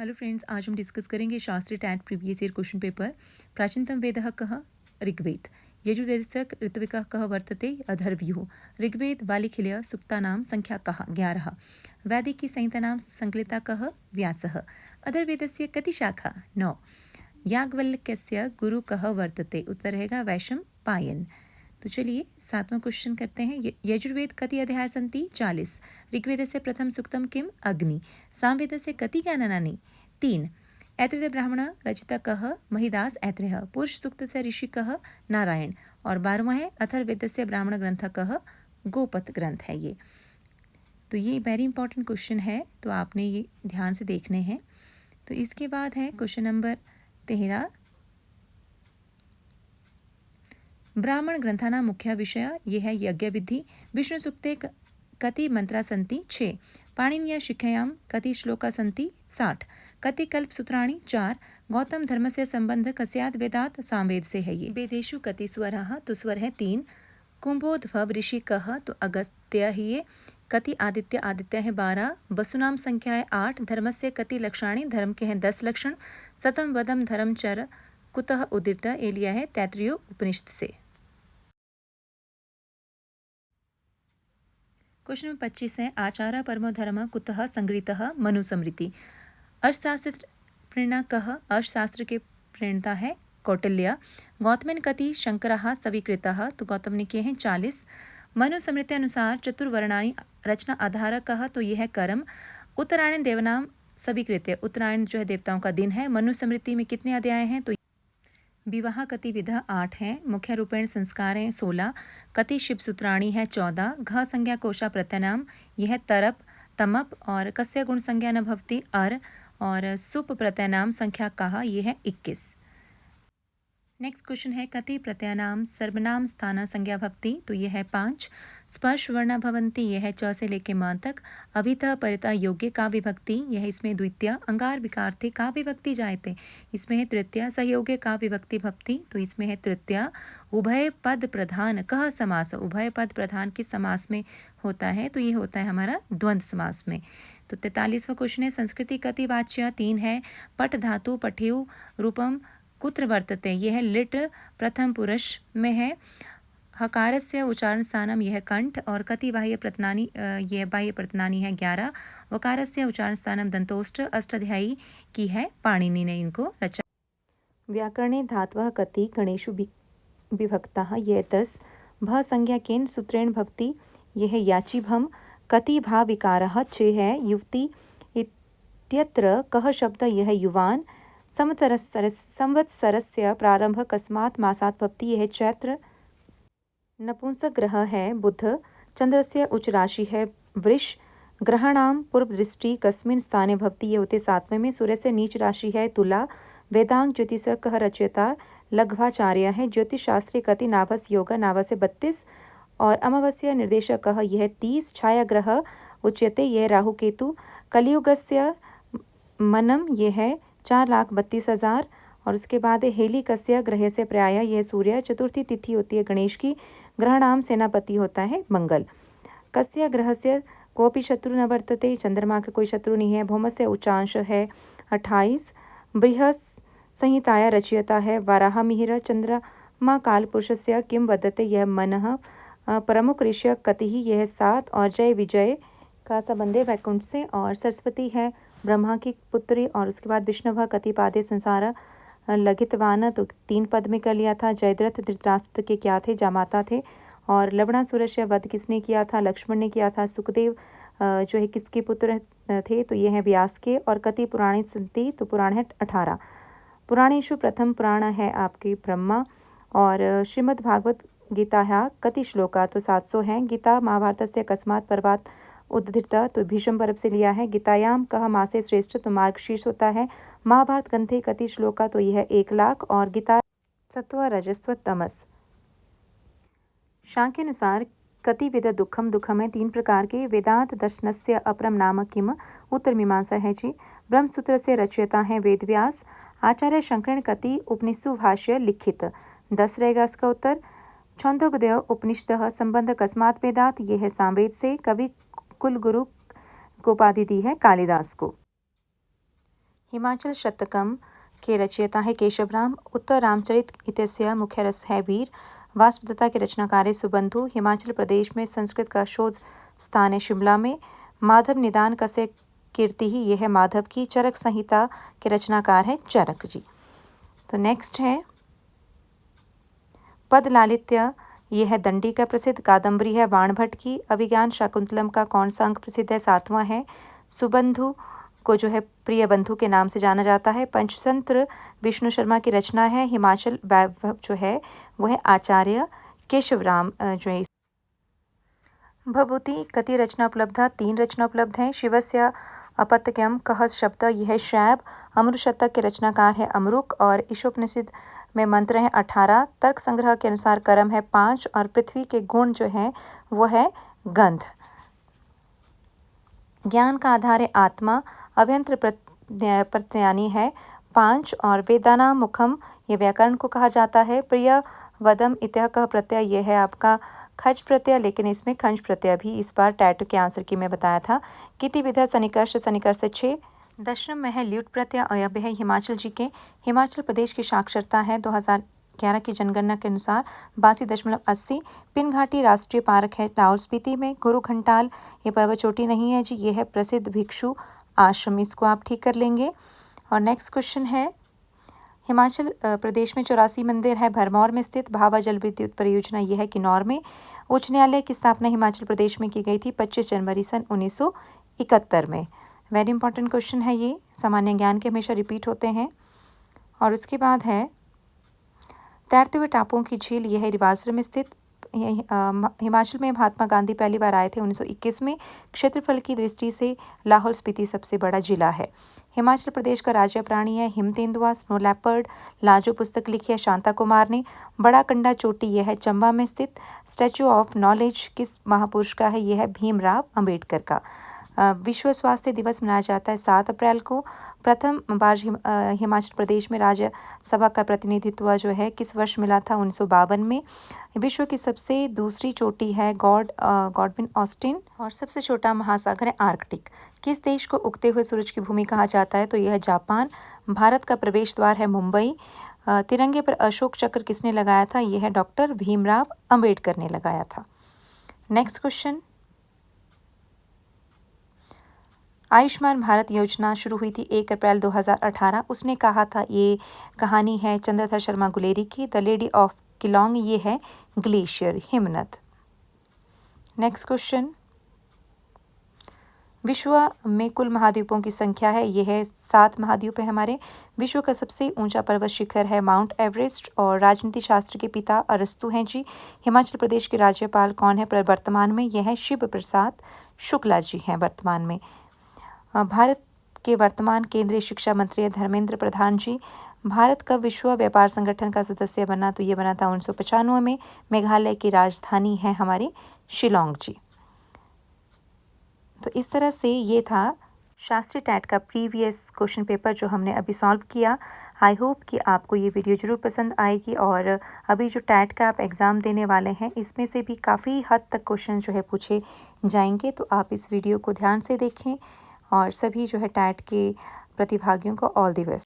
Hello friends, आज हम discuss करेंगे Shastri TET previous year question paper. प्राचीनतम वेदः कः? ऋग्वेद। यजुर्वेदस्य ऋत्विकः कः वर्तते? अथर्वयुः। ऋग्वेद बालिखिल्य सूक्तानां संख्या कः? 11। वैदिकी संहितानां संकलिता कः? व्यासः। अथर्ववेदस्य कति शाखा? 9। याज्ञवल्क्यस्य गुरु कः वर्तते? उत्तर रहेगा वैशंपायन। तो चलिए 7वां क्वेश्चन करते हैं। यजुर्वेद कति अध्याय सन्ति? 40। ऋग्वेदस्य प्रथम सूक्तम किम? अग्नि। सामवेदस्य कति ज्ञानानि? 3। ऐत्रेय ब्राह्मण रचिता कः? महिदास ऐत्रेयः। पुरुष सूक्त से ऋषि कः? नारायण। और 12वां है अथर्ववेदस्य ब्राह्मण ग्रंथ कः? गोपत ग्रंथ है ये। तो ये वेरी इंपॉर्टेंट क्वेश्चन है, तो आपने ये ध्यान से देखने हैं। तो इसके बाद है क्वेश्चन नंबर 13। ब्राह्मण ग्रंथानां मुख्य विषय ये है यज्ञ विधि। विष्णु सूक्ते कति मंत्रा सन्ति? 6। पाणिनीय शिक्षायां कति श्लोका सन्ति? 60। कति कल्पसूत्राणि? 4। गौतम धर्म से संबंध कस्यात् वेदात्? सामवेद से है ये। वेदेषु कति स्वरः? तो स्वर है 3। कुंभोद्भव ऋषि कः? तो अगस्त्य ही ये। कति आदित्य? आदित्य है 12। वसुनाम संख्या है 8। धर्मस्य कति लक्षणानि? धर्म के हैं 10 लक्षण। सतम वदम धर्म चर कुतः उदित? ये लिया है तैत्तिरीय उपनिषद से। क्वेश्चन नंबर 25 है आचार परमो धर्म कुतः संगृहीतः? मनुस्मृति। अर्थशास्त्र प्रेरणा कः? अर्थशास्त्र के प्रेरणता है कौटिल्य। गौतमेन कति शंकराः स्वीकृताः? तो गौतम ने किए हैं 40। मनुस्मृति अनुसार चतुर्वर्णानि रचना आधार कः? तो यह है कर्म। उत्तरायण देवनाम स्वीकृत्य। उत्तरायण जो है देवताओं का दिन है। मनुस्मृति में कितने अध्याय हैं? तो विवाह कति विधा 8 है। मुख्य रूपेण संस्कार हैं 16। कति शिव सूत्राणी है 14। घ संज्ञा कोशा प्रत्यनाम यह तरप तमप। और कस्य गुण संज्ञा न भवति? अर। और सुप प्रत्यनाम संख्या कहा? यह है 21। नेक्स्ट क्वेश्चन है कति प्रत्ययनाम सर्वनाम स्थान संज्ञा भवति? तो यह है 5। स्पर्श वर्णा भवन्ति यह है च से लेके मा तक। अभितः परितः योग्य का विभक्ति यह इसमें द्वितीय। अंगार विकार्थे का विभक्ति जायते इसमें है तृतीय। सहयोग्य का विभक्ति भवति तो इसमें है तृतीय। उभय पद प्रधान कह समास? उभय पद प्रधान किस समास में होता है? तो ये होता है हमारा द्वंद्व समास में। तो 43वां क्वेश्चन है संस्कृति कति वाच्य? 3 है। पट धातु पठेयु रूपम कुत्र वर्तते? यह है लिट प्रथम पुरुष में है। हकारस्य उच्चारण स्थानम यह कंठ। और कति बाह्य प्रतनानी? यह बाह्य प्रतनानी है 11। वकारस्य उच्चारण स्थानम दंतोष्ठ। अष्टाध्यायी की है पाणिनि ने इनको रचा। व्याकरणे धातवः कति गणेषु विभक्ताः? यह 10। भ संज्ञा केन सूत्रेण भवति? यह याचिभम। कति भा विकारः? 6 है। युवती इत्यत्र कः शब्द? यह युवान। संवत्सरस्य प्रारंभ कस्मात् मासात् भवति? यह चैत्र। नपुंसक ग्रह है बुध। चंद्रस्य उच्च राशि है वृष। ग्रहाणाम पूर्व दृष्टि कस्मिन् स्थाने भवति? ये होते 7वें में। सूर्य से नीच राशि है तुला। वेदांग ज्योतिष कह रचयिता? लघ्वाचार्य है। ज्योतिष शास्त्री कति नाभस योग? नाभ से 32। और अमावस्या निर्देशक कह? यह 30। छाया ग्रह उच्यते यह राहु केतु। कलियुगस्य मनम यह है 4,32,000। और उसके बाद हेली कस्य ग्रह से प्राय? यह सूर्य। चतुर्थी तिथि होती है गणेश की। ग्रहणाम सेनापति होता है मंगल। कस्य ग्रह से कोपि शत्रु न वर्तते? चंद्रमा का कोई शत्रु नहीं है। भौमस्य उच्चांश है 28। बृहस् संहिताया रचयिता है वराह मिहिर। चंद्रमा कालपुरुषस्य किम वदते? यह मनः। प्रमुख ऋषि कति? यह 7। और जय विजय का संबंध है वैकुंठ से। और सरस्वती है ब्रह्मा की पुत्री। और उसके बाद विष्णु कतिपादे संसार लगितवान। तो 3 पद में कर लिया था। जयद्रथ धृतराष्ट्र के क्या थे? जामाता थे। और लवणासुर वध किसने किया था? लक्ष्मण ने किया था। सुखदेव जो है किसके पुत्र थे? तो ये हैं व्यास के। और कति पुराणी संति? तो पुराण है 18। पुराणेषु प्रथम पुराण है आपके ब्रह्मा। और श्रीमद् भागवत गीता है कति श्लोका? तो 700 हैं। गीता महाभारत से अकस्मात पर्वात उद्धृता? तो भीष्म पर्व से लिया है। गीतायाम कह मासे श्रेष्ठ? तो मार्गशीर्ष होता है। महाभारत ग्रंथे कति श्लोका? तो यह 1,00,000। और गीता सत्व रजस्व तमस। सांख्य अनुसार कति विध दुखम? दुखम है 3 प्रकार के। वेदांत दर्शनस्य अपरम नाम किम? उत्तर मीमांसा है जी। ब्रह्मसूत्र से रचयिता है वेदव्यास। आचार्य शंकरेण कति उपनिषदु भाष्य लिखित? 10 रहेगा इसका उत्तर। छांदोग्य उपनिषद संबंध कस्मात् वेदात्? यह है सामवेद से। कवि कुल गुरु को उपाधि दी है कालिदास को। हिमाचल शतकम के रचयिता है केशवराम। उत्तर रामचरित इत्यस्य मुख्य रस है वीर। वाष्पदत्ता के रचनाकार है सुबंधु। हिमाचल प्रदेश में संस्कृत का शोध स्थान है शिमला में। माधव निदान कस्य कीर्ति ही, यह है माधव की। चरक संहिता के रचनाकार है चरक जी। तो नेक्स्ट है पद लालित्य, यह है दंडी का प्रसिद्ध। कादम्बरी है बाणभट्ट की। अभिज्ञान शाकुंतलम का कौन सा अंक प्रसिद्ध है? 7वां है। सुबंधु को जो है प्रिय बंधु के नाम से जाना जाता है। पंचतंत्र विष्णु शर्मा की रचना है। हिमाचल वैभव जो है वो है आचार्य केशवराम जो है। भभूति कति रचना उपलब्ध? 3 रचना उपलब्ध हैं। शिवस्य अपत्यम कह शब्द, यह है शैब। अमरुशतक के रचनाकार है अमरुक। और ईशोपनिषद में मंत्र हैं 18। तर्क संग्रह के अनुसार कर्म है 5 और पृथ्वी के गुण जो है वो है गंध। ज्ञान का आधार है आत्मा। अभ्यंतर प्रत्ययानी है 5 और वेदाना मुखम, ये व्याकरण को कहा जाता है। प्रिय वदम इत्या कह प्रत्यय, यह है आपका खच प्रत्यय, लेकिन इसमें खंज प्रत्यय भी इस बार टैटू के आंसर की मैं बताया था। किति विधा सनिकर्ष, सनिकर्ष 6। दशम में है ल्युट प्रत्यय और यह है हिमाचल जी के। हिमाचल प्रदेश की साक्षरता है 2011 की जनगणना के अनुसार 82.80। पिन घाटी राष्ट्रीय पार्क है लाहौल स्पीति में। गुरु घंटाल ये पर्वत चोटी नहीं है जी, ये है प्रसिद्ध भिक्षु आश्रम, इसको आप ठीक कर लेंगे। और नेक्स्ट क्वेश्चन है हिमाचल प्रदेश में 84 मंदिर है भरमौर में स्थित। भाभा जल विद्युत परियोजना यह है किन्नौर में। उच्च न्यायालय की स्थापना हिमाचल प्रदेश में की गई थी 25 जनवरी सन 1971 में। वेरी इंपॉर्टेंट क्वेश्चन है ये, सामान्य ज्ञान के हमेशा रिपीट होते हैं। और उसके बाद है तैरते हुए टापुओं की झील, यह है रिवाल्सर में स्थित। हिमाचल में महात्मा गांधी पहली बार आए थे 1921 में। क्षेत्रफल की दृष्टि से लाहौल स्पीति सबसे बड़ा जिला है। हिमाचल प्रदेश का राज्य प्राणी है हिम तेंदुआ, स्नो लेपर्ड। लाजो पुस्तक लिखी है शांता कुमार ने। बड़ा कंडा चोटी यह है चंबा में स्थित। स्टैचू ऑफ नॉलेज किस महापुरुष का है? यह है भीमराव अंबेडकर का। विश्व स्वास्थ्य दिवस मनाया जाता है 7 अप्रैल को। प्रथम बार हिमाचल प्रदेश में राज्यसभा का प्रतिनिधित्व जो है किस वर्ष मिला था? 1952 में। विश्व की सबसे दूसरी चोटी है गॉडविन ऑस्टिन। और सबसे छोटा महासागर है आर्कटिक। किस देश को उगते हुए सूरज की भूमि कहा जाता है? तो यह है जापान। भारत का प्रवेश द्वार है मुंबई। तिरंगे पर अशोक चक्र किसने लगाया था? यह है डॉक्टर भीमराव अंबेडकर ने लगाया था। नेक्स्ट क्वेश्चन, आयुष्मान भारत योजना शुरू हुई थी 1 अप्रैल 2018। उसने कहा था, ये कहानी है चंद्रधर शर्मा गुलेरी की। द लेडी ऑफ किलोंग, ये है ग्लेशियर हिमनद। नेक्स्ट क्वेश्चन, विश्व में कुल महाद्वीपों की संख्या है, यह है 7 महाद्वीप है हमारे। विश्व का सबसे ऊंचा पर्वत शिखर है माउंट एवरेस्ट। और राजनीति शास्त्र के पिता अरस्तु हैं जी। हिमाचल प्रदेश के राज्यपाल कौन है वर्तमान में? यह है शिव प्रसाद शुक्ला जी हैं वर्तमान में। भारत के वर्तमान केंद्रीय शिक्षा मंत्री है धर्मेंद्र प्रधान जी। भारत का विश्व व्यापार संगठन का सदस्य बना, तो ये बना था 1995 में। मेघालय की राजधानी है हमारी शिलोंग जी। तो इस तरह से ये था शास्त्री टैट का प्रीवियस क्वेश्चन पेपर जो हमने अभी सॉल्व किया। आई होप कि आपको ये वीडियो ज़रूर पसंद आएगी। और अभी जो टैट का आप एग्ज़ाम देने वाले हैं इसमें से भी काफ़ी हद तक क्वेश्चन जो है पूछे जाएंगे, तो आप इस वीडियो को ध्यान से देखें। और सभी जो है टैट के प्रतिभागियों को ऑल द बेस्ट।